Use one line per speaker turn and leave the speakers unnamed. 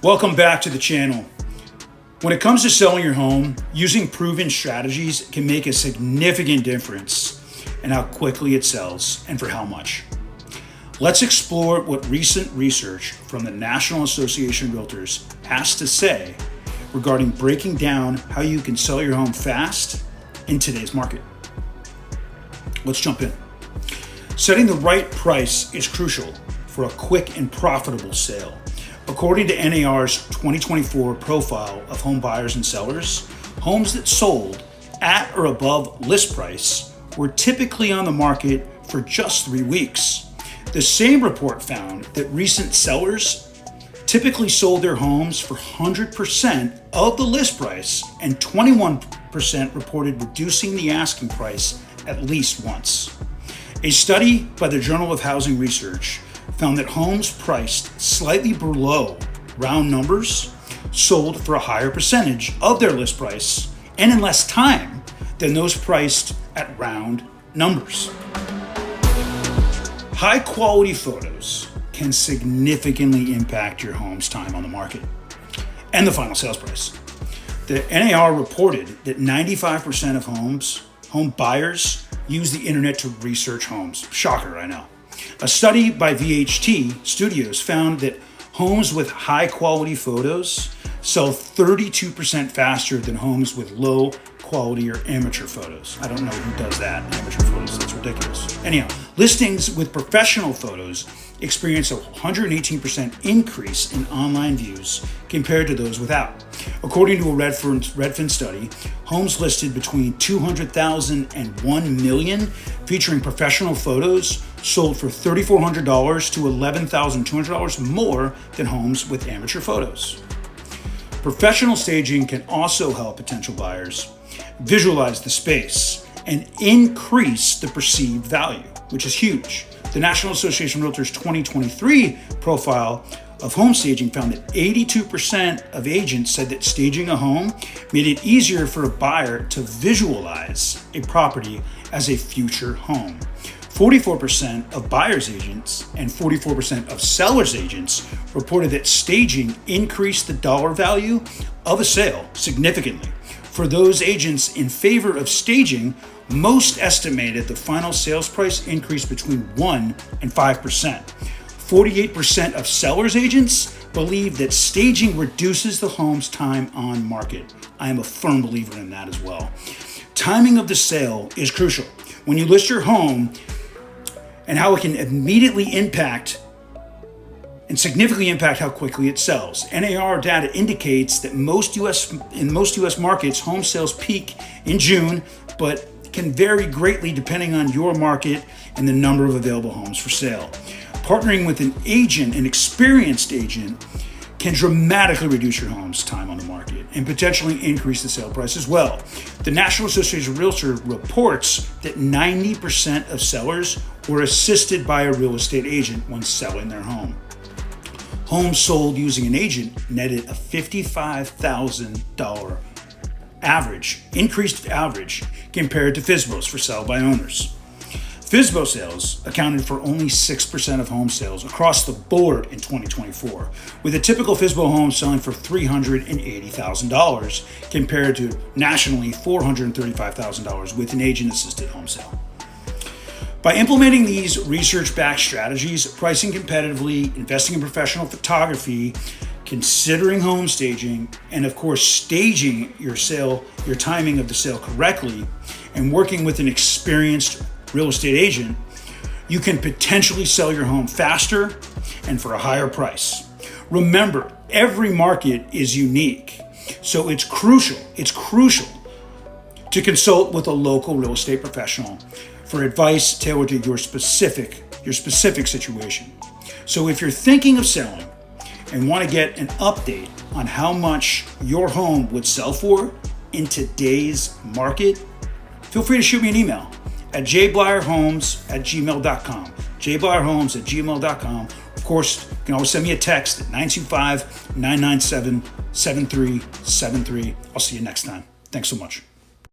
Welcome back to the channel. When it comes to selling your home, using proven strategies can make a significant difference in how quickly it sells and for how much. Let's explore what recent research from the National Association of Realtors has to say regarding breaking down how you can sell your home fast in today's market. Let's jump in. Setting the right price is crucial for a quick and profitable sale. According to NAR's 2024 profile of home buyers and sellers, homes that sold at or above list price were typically on the market for just 3 weeks. The same report found that recent sellers typically sold their homes for 100% of the list price, and 21% reported reducing the asking price at least once. A study by the Journal of Housing Research found that homes priced slightly below round numbers sold for a higher percentage of their list price and in less time than those priced at round numbers. High quality photos can significantly impact your home's time on the market and the final sales price. The NAR reported that 95% of home buyers use the internet to research homes. Shocker, I know. A study by VHT Studios found that homes with high quality photos sell 32% faster than homes with low quality or amateur photos. I don't know who does that, amateur photos, that's ridiculous. Anyhow, listings with professional photos experience a 118% increase in online views compared to those without. According to a Redfin study, homes listed between 200,000 and 1 million featuring professional photos sold for $3,400 to $11,200 more than homes with amateur photos. Professional staging can also help potential buyers visualize the space and increase the perceived value, which is huge. The National Association of Realtors 2023 profile of home staging found that 82% of agents said that staging a home made it easier for a buyer to visualize a property as a future home. 44% of buyer's agents and 44% of seller's agents reported that staging increased the dollar value of a sale significantly. For those agents in favor of staging, most estimated the final sales price increased between 1% and 5%. 48% of sellers agents believe that staging reduces the home's time on market. I am a firm believer in that as well. Timing of the sale is crucial. When you list your home and how it can immediately impact and significantly impact how quickly it sells. NAR data indicates that in most US markets, home sales peak in June, but can vary greatly depending on your market and the number of available homes for sale. Partnering with an experienced agent, can dramatically reduce your home's time on the market and potentially increase the sale price as well. The National Association of Realtors reports that 90% of sellers were assisted by a real estate agent when selling their home. Homes sold using an agent netted a $55,000 increased average compared to FSBOs for sale by owners. FSBO sales accounted for only 6% of home sales across the board in 2024, with a typical FSBO home selling for $380,000 compared to nationally $435,000 with an agent-assisted home sale. By implementing these research-backed strategies, pricing competitively, investing in professional photography, considering home staging, and of course staging your timing of the sale correctly, and working with an experienced real estate agent, you can potentially sell your home faster and for a higher price. Remember, every market is unique, so it's crucial to consult with a local real estate professional for advice tailored to your specific situation. So if you're thinking of selling and want to get an update on how much your home would sell for in today's market, feel free to shoot me an email at jblierhomes@gmail.com. jblierhomes@gmail.com. Of course, you can always send me a text at 925-997-7373. I'll see you next time. Thanks so much.